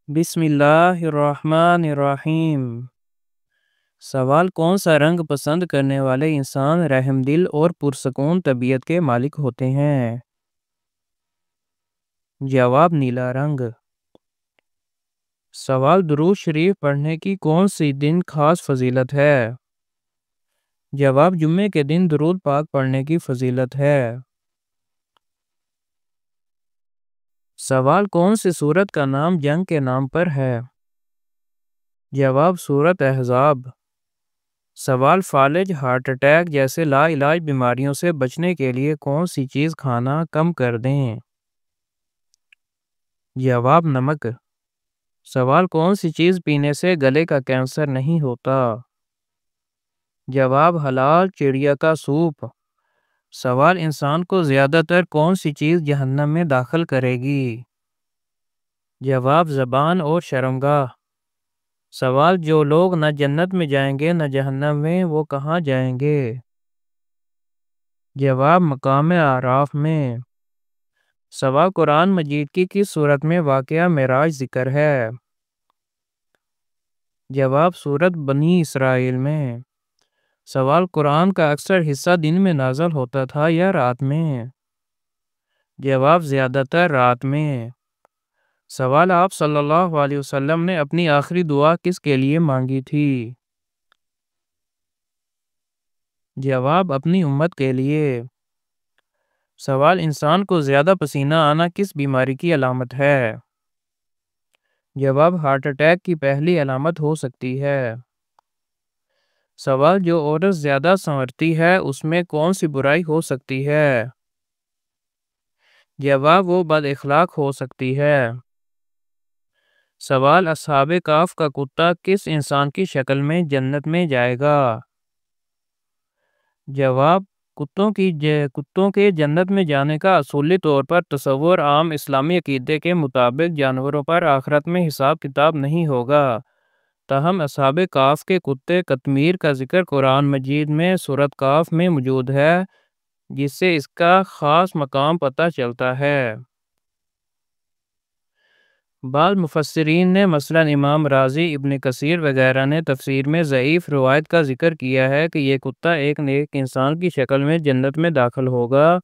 بسم اللہ الرحمن الرحیم۔ سوال: کون سا رنگ پسند کرنے والے انسان رحم دل اور پرسکون طبیعت کے مالک ہوتے ہیں؟ جواب: نیلا رنگ۔ سوال: درود شریف پڑھنے کی کون سی دن خاص فضیلت ہے؟ جواب: جمعے کے دن درود پاک پڑھنے کی فضیلت ہے۔ سوال: کون سی سورت کا نام جنگ کے نام پر ہے؟ جواب: سورت احزاب۔ سوال: فالج، ہارٹ اٹیک جیسے لا علاج بیماریوں سے بچنے کے لیے کون سی چیز کھانا کم کر دیں؟ جواب: نمک۔ سوال: کون سی چیز پینے سے گلے کا کینسر نہیں ہوتا؟ جواب: حلال چڑیا کا سوپ۔ سوال: انسان کو زیادہ تر کون سی چیز جہنم میں داخل کرے گی؟ جواب: زبان اور شرمگاہ۔ سوال: جو لوگ نہ جنت میں جائیں گے نہ جہنم میں، وہ کہاں جائیں گے؟ جواب: مقام اعراف میں۔ سوال: قرآن مجید کی کس سورت میں واقعہ معراج ذکر ہے؟ جواب: سورت بنی اسرائیل میں۔ سوال: قرآن کا اکثر حصہ دن میں نازل ہوتا تھا یا رات میں؟ جواب: زیادہ تر رات میں۔ سوال: آپ صلی اللہ علیہ وسلم نے اپنی آخری دعا کس کے لیے مانگی تھی؟ جواب: اپنی امت کے لیے۔ سوال: انسان کو زیادہ پسینہ آنا کس بیماری کی علامت ہے؟ جواب: ہارٹ اٹیک کی پہلی علامت ہو سکتی ہے۔ سوال: جو عورت زیادہ سنورتی ہے اس میں کون سی برائی ہو سکتی ہے؟ جواب: وہ بد اخلاق ہو سکتی ہے۔ سوال: اصحاب کہف کا کتا کس انسان کی شکل میں جنت میں جائے گا؟ جواب: کتوں کے جنت میں جانے کا اصولی طور پر تصور عام اسلامی عقیدے کے مطابق جانوروں پر آخرت میں حساب کتاب نہیں ہوگا، تاہم اصحاب کہف کے کتے قطمیر کا ذکر قرآن مجید میں سورۃ کہف میں موجود ہے، جس سے اس کا خاص مقام پتہ چلتا ہے۔ بعض مفسرین نے مثلاً امام رازی، ابن کثیر وغیرہ نے تفسیر میں ضعیف روایت کا ذکر کیا ہے کہ یہ کتا ایک نیک انسان کی شکل میں جنت میں داخل ہوگا،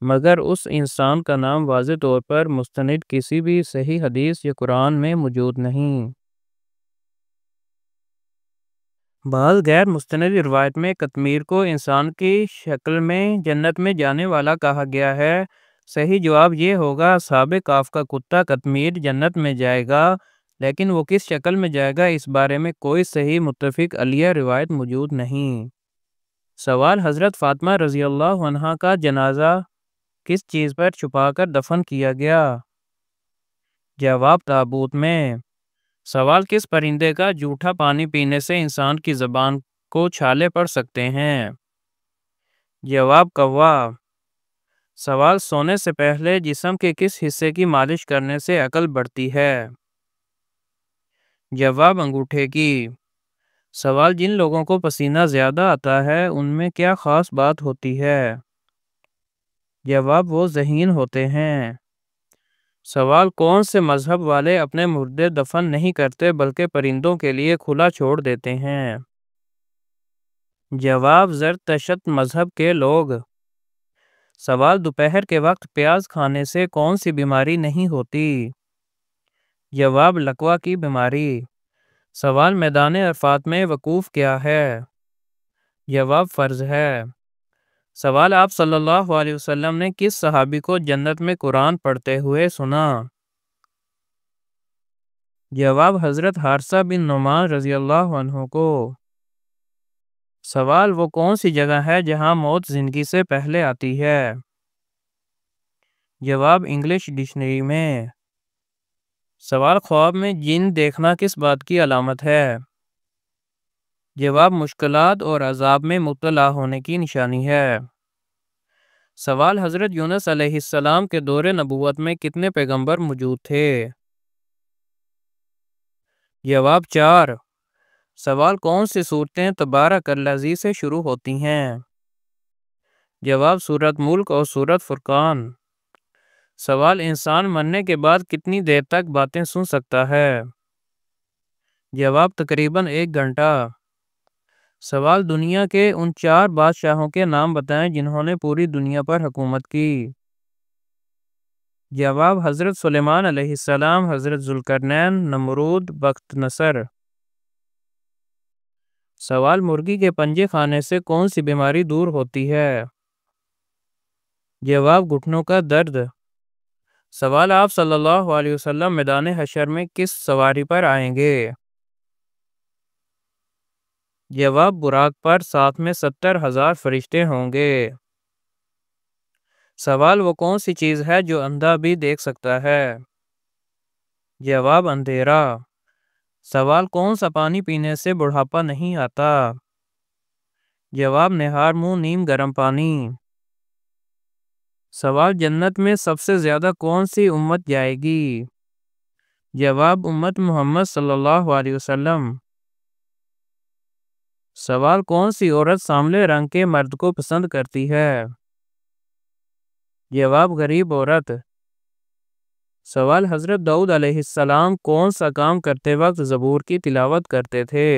مگر اس انسان کا نام واضح طور پر مستند کسی بھی صحیح حدیث یا قرآن میں موجود نہیں۔ بعض غیر مستند روایت میں قطمیر کو انسان کی شکل میں جنت میں جانے والا کہا گیا ہے۔ صحیح جواب یہ ہوگا اصحاب کہف کا کتا قطمیر جنت میں جائے گا، لیکن وہ کس شکل میں جائے گا اس بارے میں کوئی صحیح متفق علیہ روایت موجود نہیں۔ سوال: حضرت فاطمہ رضی اللہ عنہا کا جنازہ کس چیز پر چھپا کر دفن کیا گیا؟ جواب: تابوت میں۔ سوال: کس پرندے کا جھوٹا پانی پینے سے انسان کی زبان کو چھالے پڑ سکتے ہیں؟ جواب: کوا۔ سوال: سونے سے پہلے جسم کے کس حصے کی مالش کرنے سے عقل بڑھتی ہے؟ جواب: انگوٹھے کی۔ سوال: جن لوگوں کو پسینہ زیادہ آتا ہے ان میں کیا خاص بات ہوتی ہے؟ جواب: وہ ذہین ہوتے ہیں۔ سوال: کون سے مذہب والے اپنے مردے دفن نہیں کرتے بلکہ پرندوں کے لیے کھلا چھوڑ دیتے ہیں؟ جواب: زرتشت مذہب کے لوگ۔ سوال: دوپہر کے وقت پیاز کھانے سے کون سی بیماری نہیں ہوتی؟ جواب: لکوہ کی بیماری۔ سوال: میدان عرفات میں وقوف کیا ہے؟ جواب: فرض ہے۔ سوال: آپ صلی اللہ علیہ وسلم نے کس صحابی کو جنت میں قرآن پڑھتے ہوئے سنا؟ جواب: حضرت حارثہ بن نعمان رضی اللہ عنہ کو۔ سوال: وہ کون سی جگہ ہے جہاں موت زندگی سے پہلے آتی ہے؟ جواب: انگلش ڈکشنری میں۔ سوال: خواب میں جن دیکھنا کس بات کی علامت ہے؟ جواب: مشکلات اور عذاب میں مبتلا ہونے کی نشانی ہے۔ سوال: حضرت یونس علیہ السلام کے دور نبوت میں کتنے پیغمبر موجود تھے؟ جواب: 4۔ سوال: کون سی سورتیں تبارک الذی سے شروع ہوتی ہیں؟ جواب: سورۃ ملک اور سورۃ فرقان۔ سوال: انسان مرنے کے بعد کتنی دیر تک باتیں سن سکتا ہے؟ جواب: تقریباً 1 گھنٹہ۔ سوال: دنیا کے ان 4 بادشاہوں کے نام بتائیں جنہوں نے پوری دنیا پر حکومت کی۔ جواب: حضرت سلیمان علیہ السلام، حضرت ذوالقرنین، نمرود، بخت نصر۔ سوال: مرغی کے پنجے کھانے سے کون سی بیماری دور ہوتی ہے؟ جواب: گھٹنوں کا درد۔ سوال: آپ صلی اللہ علیہ وسلم میدان حشر میں کس سواری پر آئیں گے؟ جواب: براق پر، ساتھ میں 70,000 فرشتے ہوں گے۔ سوال: وہ کون سی چیز ہے جو اندھا بھی دیکھ سکتا ہے؟ جواب: اندھیرا۔ سوال: کون سا پانی پینے سے بڑھاپا نہیں آتا؟ جواب: نہار منہ نیم گرم پانی۔ سوال: جنت میں سب سے زیادہ کون سی امت جائے گی؟ جواب: امت محمد صلی اللہ علیہ وسلم۔ سوال: کون سی عورت سانولے رنگ کے مرد کو پسند کرتی ہے؟ جواب: غریب عورت۔ سوال: حضرت داؤد علیہ السلام کون سا کام کرتے وقت زبور کی تلاوت کرتے تھے؟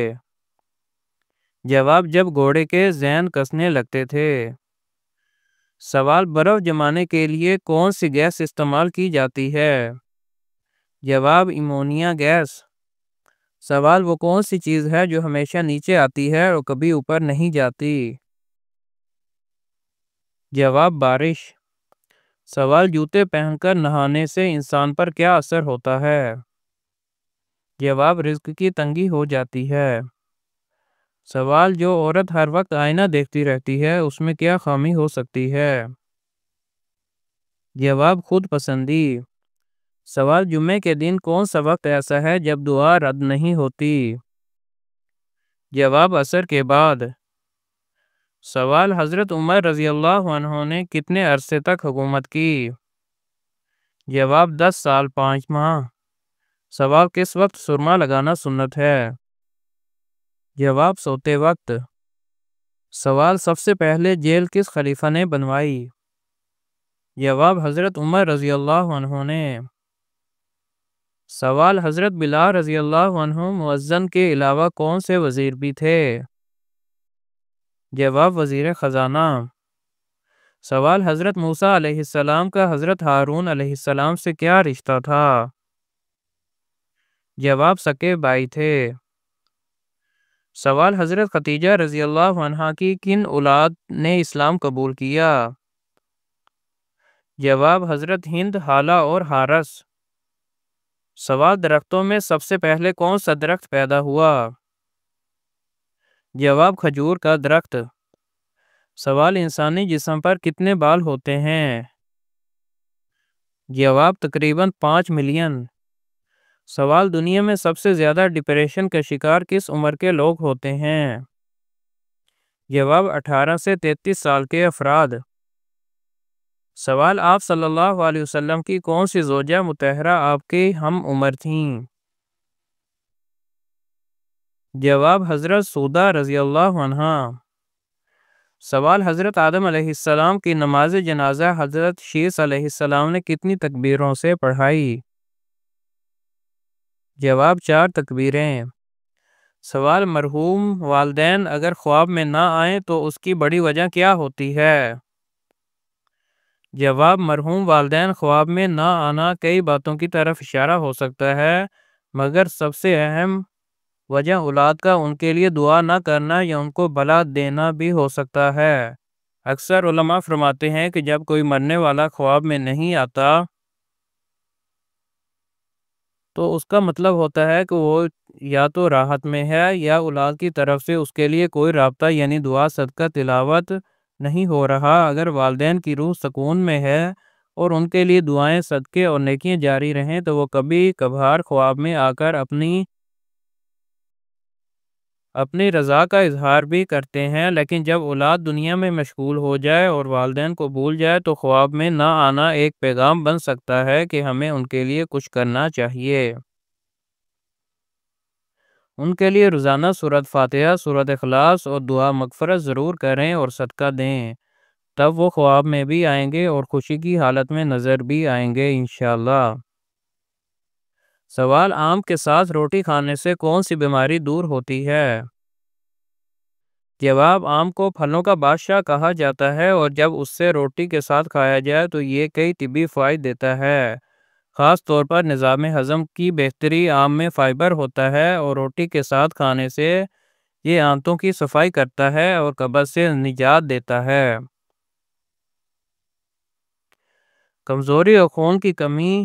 جواب: جب گھوڑے کے زین کسنے لگتے تھے۔ سوال: برف جمانے کے لیے کون سی گیس استعمال کی جاتی ہے؟ جواب: امونیا گیس۔ سوال: وہ کون سی چیز ہے جو ہمیشہ نیچے آتی ہے اور کبھی اوپر نہیں جاتی؟ جواب: بارش۔ سوال: جوتے پہن کر نہانے سے انسان پر کیا اثر ہوتا ہے؟ جواب: رزق کی تنگی ہو جاتی ہے۔ سوال: جو عورت ہر وقت آئینہ دیکھتی رہتی ہے اس میں کیا خامی ہو سکتی ہے؟ جواب: خود پسندی۔ سوال: جمعے کے دن کون سا وقت ایسا ہے جب دعا رد نہیں ہوتی؟ جواب: عصر کے بعد۔ سوال: حضرت عمر رضی اللہ عنہ نے کتنے عرصے تک حکومت کی؟ جواب: 10 سال 5 ماہ۔ سوال: کس وقت سرما لگانا سنت ہے؟ جواب: سوتے وقت۔ سوال: سب سے پہلے جیل کس خلیفہ نے بنوائی؟ جواب: حضرت عمر رضی اللہ عنہ نے۔ سوال: حضرت بلال رضی اللہ عنہ مؤذن کے علاوہ کون سے وزیر بھی تھے؟ جواب: وزیر خزانہ۔ سوال: حضرت موسیٰ علیہ السلام کا حضرت ہارون علیہ السلام سے کیا رشتہ تھا؟ جواب: سگے بھائی تھے۔ سوال: حضرت خدیجہ رضی اللہ عنہا کی کن اولاد نے اسلام قبول کیا؟ جواب: حضرت ہند، حالہ اور حارث۔ سوال: درختوں میں سب سے پہلے کون سا درخت پیدا ہوا؟ جواب: کھجور کا درخت۔ سوال: انسانی جسم پر کتنے بال ہوتے ہیں؟ جواب: تقریباً 5 ملین۔ سوال: دنیا میں سب سے زیادہ ڈپریشن کا شکار کس عمر کے لوگ ہوتے ہیں؟ جواب: 18 سے 33 سال کے افراد۔ سوال: آپ صلی اللہ علیہ وسلم کی کون سی زوجہ مطہرہ آپ کے ہم عمر تھیں؟ جواب: حضرت سودہ رضی اللہ عنہا۔ سوال: حضرت آدم علیہ السلام کی نماز جنازہ حضرت شیث علیہ السلام نے کتنی تکبیروں سے پڑھائی؟ جواب: 4 تکبیریں۔ سوال: مرحوم والدین اگر خواب میں نہ آئیں تو اس کی بڑی وجہ کیا ہوتی ہے؟ جواب: مرحوم والدین خواب میں نہ آنا کئی باتوں کی طرف اشارہ ہو سکتا ہے، مگر سب سے اہم وجہ اولاد کا ان کے لیے دعا نہ کرنا یا ان کو بلا دینا بھی ہو سکتا ہے۔ اکثر علماء فرماتے ہیں کہ جب کوئی مرنے والا خواب میں نہیں آتا تو اس کا مطلب ہوتا ہے کہ وہ یا تو راحت میں ہے یا اولاد کی طرف سے اس کے لیے کوئی رابطہ یعنی دعا صدقہ تلاوت نہیں ہو رہا۔ اگر والدین کی روح سکون میں ہے اور ان کے لیے دعائیں صدقے اور نیکیاں جاری رہیں تو وہ کبھی کبھار خواب میں آ کر اپنی رضا کا اظہار بھی کرتے ہیں، لیکن جب اولاد دنیا میں مشغول ہو جائے اور والدین کو بھول جائے تو خواب میں نہ آنا ایک پیغام بن سکتا ہے کہ ہمیں ان کے لیے کچھ کرنا چاہیے۔ ان کے لیے روزانہ سورۃ فاتحہ، سورۃ اخلاص اور دعا مغفرت ضرور کریں اور صدقہ دیں۔ تب وہ خواب میں بھی آئیں گے اور خوشی کی حالت میں نظر بھی آئیں گے انشاءاللہ۔ سوال: آم کے ساتھ روٹی کھانے سے کون سی بیماری دور ہوتی ہے؟ جواب: آم کو پھلوں کا بادشاہ کہا جاتا ہے اور جب اس سے روٹی کے ساتھ کھایا جائے تو یہ کئی طبی فوائد دیتا ہے۔ خاص طور پر نظام ہضم کی بہتری آم میں فائبر ہوتا ہے اور روٹی کے ساتھ کھانے سے یہ آنتوں کی صفائی کرتا ہے اور قبض سے نجات دیتا ہے۔ کمزوری اور خون کی کمی: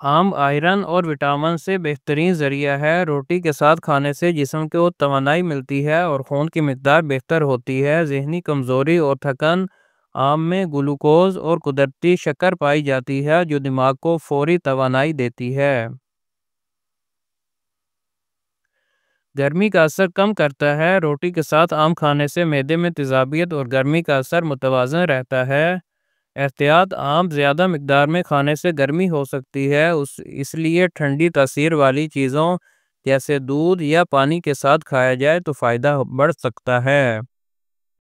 آم آئرن اور وٹامن سے بہترین ذریعہ ہے۔ روٹی کے ساتھ کھانے سے جسم کو توانائی ملتی ہے اور خون کی مقدار بہتر ہوتی ہے۔ ذہنی کمزوری اور تھکن: آم میں گلوکوز اور قدرتی شکر پائی جاتی ہے جو دماغ کو فوری توانائی دیتی ہے۔ گرمی کا اثر کم کرتا ہے: روٹی کے ساتھ آم کھانے سے معدے میں تیزابیت اور گرمی کا اثر متوازن رہتا ہے۔ احتیاط: آم زیادہ مقدار میں کھانے سے گرمی ہو سکتی ہے، اس لیے ٹھنڈی تاثیر والی چیزوں جیسے دودھ یا پانی کے ساتھ کھایا جائے تو فائدہ بڑھ سکتا ہے۔